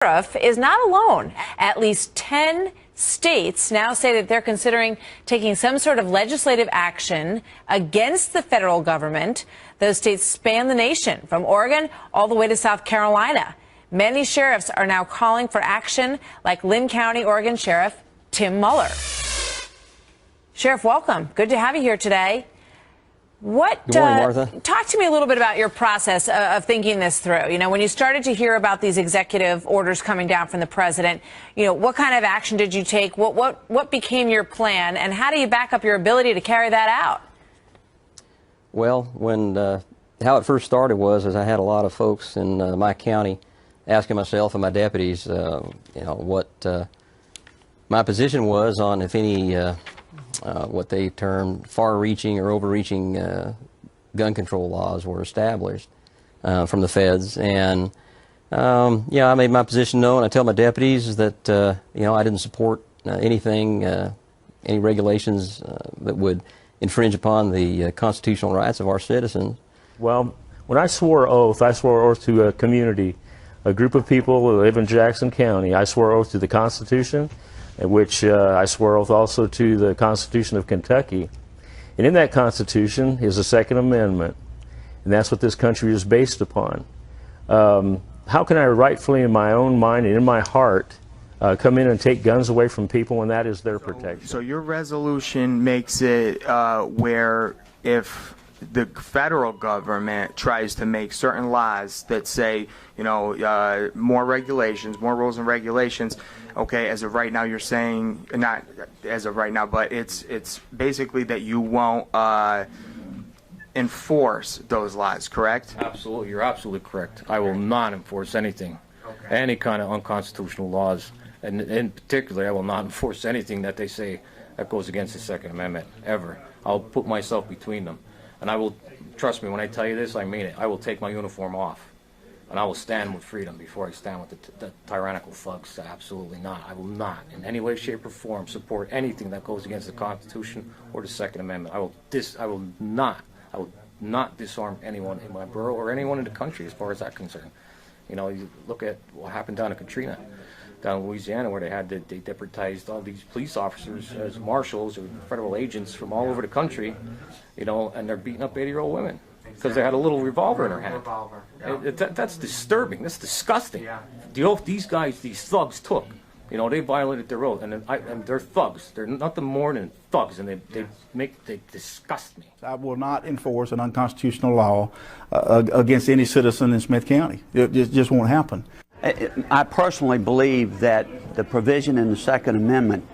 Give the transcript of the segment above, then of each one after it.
Sheriff is not alone. At least 10 states now say that they're considering taking some sort of legislative action against the federal government. Those states span the nation, from Oregon all the way to South Carolina. Many sheriffs are now calling for action, like Lynn County, Oregon Sheriff Tim Muller. Sheriff, welcome. Good to have you here today. Good morning, Martha. Talk to me a little bit about your process of thinking this through. You know, when you started to hear about these executive orders coming down from the president, you know, what kind of action did you take? What became your plan, and how do you back up your ability to carry that out? Well, how it first started was I had a lot of folks in my county asking myself and my deputies, you know, what my position was on if any what they termed far-reaching or overreaching gun control laws were established from the feds. And yeah, I made my position known. I tell my deputies that you know, I didn't support anything, any regulations that would infringe upon the constitutional rights of our citizens. Well, when I swore oath to a community, a group of people who live in Jackson County. I swore oath to the Constitution, in which I swore oath also to the Constitution of Kentucky. And in that Constitution is the Second Amendment, and that's what this country is based upon. How can I rightfully, in my own mind and in my heart, come in and take guns away from people when that is their protection? So your resolution makes it where if the federal government tries to make certain laws that say, you know, more regulations, more rules and regulations, okay, as of right now you're saying, not as of right now, but it's basically that you won't enforce those laws, correct? Absolutely, you're absolutely correct. I will not enforce anything, any kind of unconstitutional laws, and in particular, I will not enforce anything that they say that goes against the Second Amendment, ever. I'll put myself between them. And I will, trust me, when I tell you this, I mean it. I will take my uniform off, and I will stand with freedom before I stand with the tyrannical thugs. Absolutely not. I will not, in any way, shape, or form, support anything that goes against the Constitution or the Second Amendment. I will not disarm anyone in my borough or anyone in the country, as far as that's concerned. You know, you look at what happened down in Katrina, down in Louisiana, where they deputized all these police officers as marshals or federal agents from all over the country, you know, and they're beating up 80-year-old women because they had a little revolver in their hand. That's disturbing. That's disgusting. The oath these thugs took, you know, they violated their oath, and they're thugs. They're nothing more than thugs, and they disgust me. I will not enforce an unconstitutional law against any citizen in Smith County. It just won't happen. I personally believe that the provision in the Second Amendment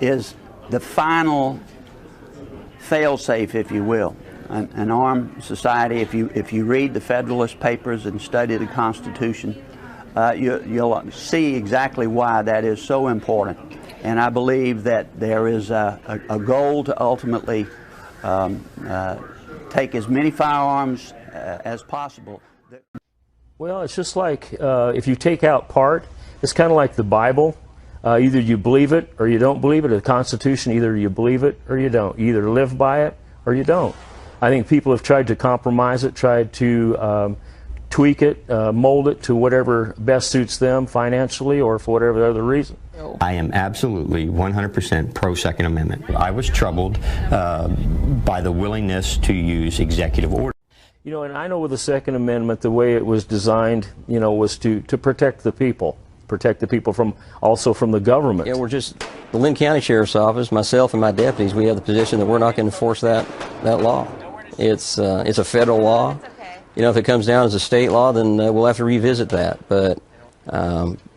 is the final fail-safe, if you will. An armed society, if you read the Federalist Papers and study the Constitution, you'll see exactly why that is so important. And I believe that there is a goal to ultimately take as many firearms as possible. Well, it's just like if you take out part, it's kind of like the Bible. Either you believe it or you don't believe it. The Constitution, either you believe it or you don't. You either live by it or you don't. I think people have tried to compromise it, tried to tweak it, mold it to whatever best suits them financially or for whatever other reason. I am absolutely 100% pro-Second Amendment. I was troubled by the willingness to use executive orders. You know, and I know with the Second Amendment, the way it was designed, you know, was to protect the people from, also from the government. Yeah, the Lynn County Sheriff's Office, myself and my deputies, we have the position that we're not going to enforce that law. It's a federal law. You know, if it comes down as a state law, then we'll have to revisit that. But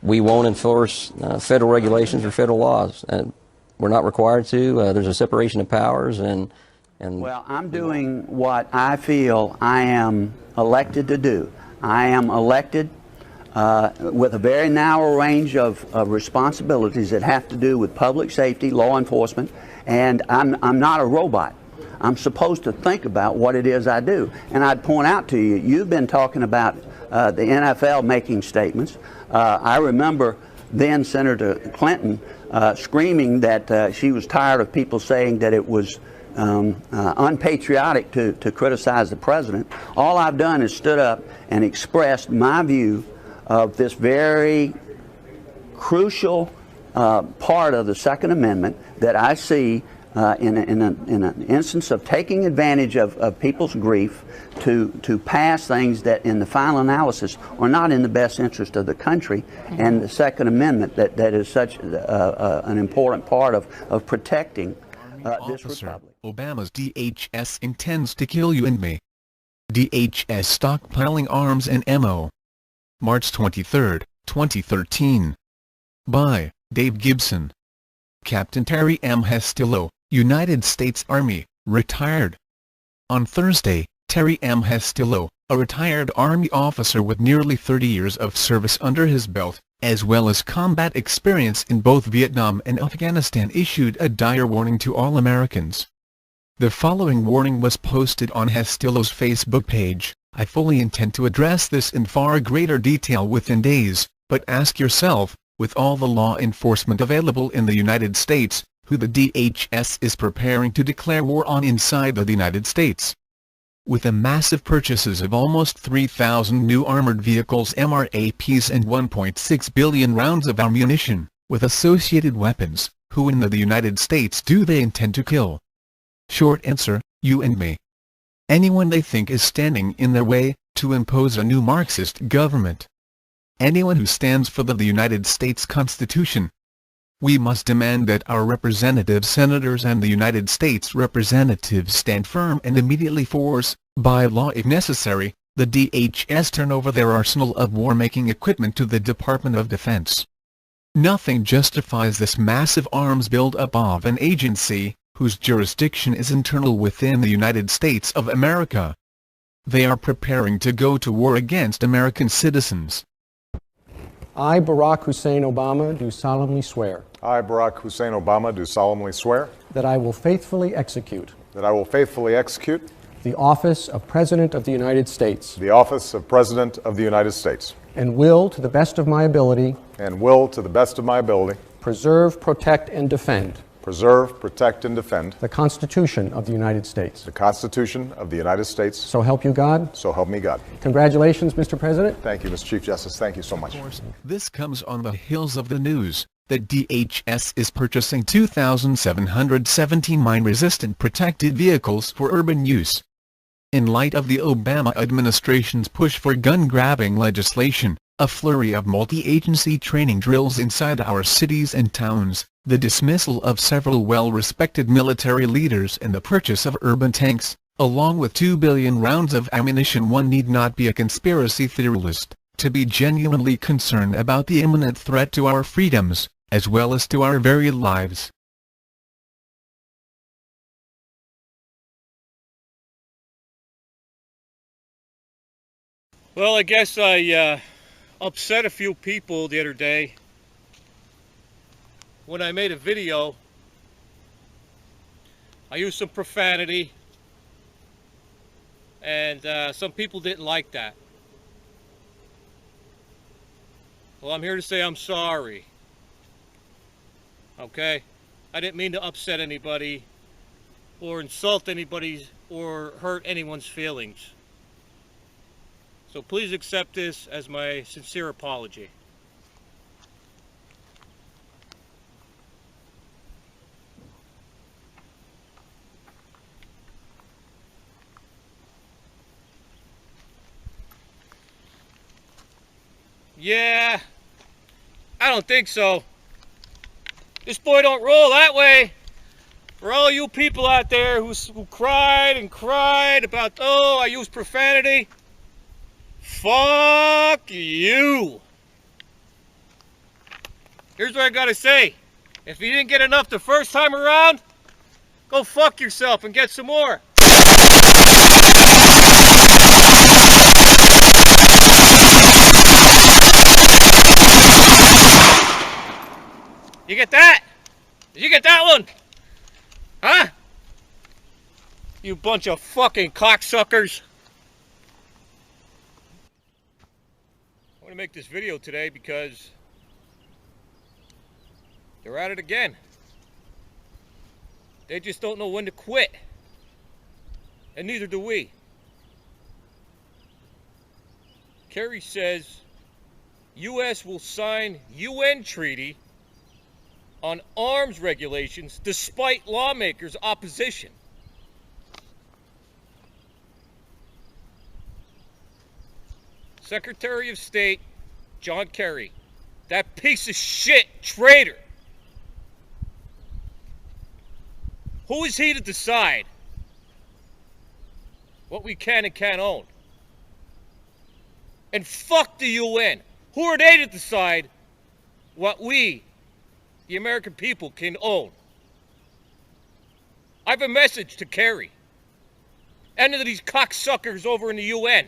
we won't enforce federal regulations or federal laws, and we're not required to. There's a separation of powers, and well, I'm doing what I feel I am elected to do. I am elected with a very narrow range of responsibilities that have to do with public safety, law enforcement, and I'm not a robot. I'm supposed to think about what it is I do. And I'd point out to you, you've been talking about the NFL making statements. I remember then Senator Clinton screaming that she was tired of people saying that it was unpatriotic to criticize the president. All I've done is stood up and expressed my view of this very crucial part of the Second Amendment that I see in an instance of taking advantage of people's grief to pass things that in the final analysis are not in the best interest of the country, and the Second Amendment that is such an important part of protecting this republic. Obama's DHS intends to kill you and me. DHS stockpiling arms and ammo. March 23, 2013. By Dave Gibson. Captain Terry M. Hestillo, United States Army, retired. On Thursday, Terry M. Hestillo, a retired Army officer with nearly 30 years of service under his belt, as well as combat experience in both Vietnam and Afghanistan, issued a dire warning to all Americans. The following warning was posted on Hestillo's Facebook page. I fully intend to address this in far greater detail within days, but ask yourself, with all the law enforcement available in the United States, who the DHS is preparing to declare war on inside the United States. With the massive purchases of almost 3,000 new armored vehicles MRAPs and 1.6 billion rounds of ammunition, with associated weapons, who in the United States do they intend to kill? Short answer, you and me. Anyone they think is standing in their way, to impose a new Marxist government. Anyone who stands for the United States Constitution. We must demand that our representatives, senators and the United States representatives stand firm and immediately force, by law if necessary, the DHS turn over their arsenal of war-making equipment to the Department of Defense. Nothing justifies this massive arms build-up of an agency, whose jurisdiction is internal within the United States of America. They are preparing to go to war against American citizens. I, Barack Hussein Obama, do solemnly swear. I, Barack Hussein Obama, do solemnly swear. That I will faithfully execute. That I will faithfully execute. The office of President of the United States. The office of President of the United States. And will, to the best of my ability. And will, to the best of my ability. Preserve, protect, and defend. Preserve, protect, and defend. The Constitution of the United States. The Constitution of the United States. So help you God. So help me God. Congratulations, Mr. President. Thank you, Mr. Chief Justice. Thank you so much. This comes on the heels of the news that DHS is purchasing 2,717 mine-resistant protected vehicles for urban use. In light of the Obama administration's push for gun-grabbing legislation, a flurry of multi-agency training drills inside our cities and towns, the dismissal of several well-respected military leaders and the purchase of urban tanks, along with 2 billion rounds of ammunition, one need not be a conspiracy theorist to be genuinely concerned about the imminent threat to our freedoms, as well as to our very lives. Well, I guess I upset a few people the other day when I made a video. I used some profanity, and some people didn't like that. Well, I'm here to say I'm sorry. Okay? I didn't mean to upset anybody or insult anybody or hurt anyone's feelings. So please accept this as my sincere apology. Yeah, I don't think so. This boy don't roll that way. For all you people out there who cried and cried about, oh, I used profanity. Fuck you. Here's what I gotta say. If you didn't get enough the first time around, go fuck yourself and get some more. You get that? Did you get that one? Huh? You bunch of fucking cocksuckers. I want to make this video today because they're at it again. They just don't know when to quit. And neither do we. Kerry says U.S. will sign UN treaty on arms regulations despite lawmakers' opposition. Secretary of State John Kerry, that piece of shit traitor. Who is he to decide what we can and can't own? And fuck the UN. Who are they to decide what we, the American people, can own? I have a message to Kerry and to these cocksuckers over in the UN.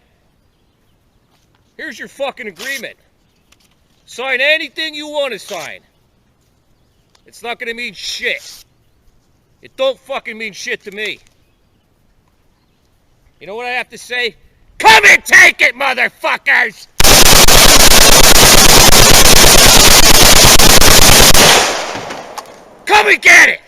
Here's your fucking agreement. Sign anything you want to sign. It's not going to mean shit. It don't fucking mean shit to me. You know what I have to say? Come and take it, motherfuckers! Come and get it!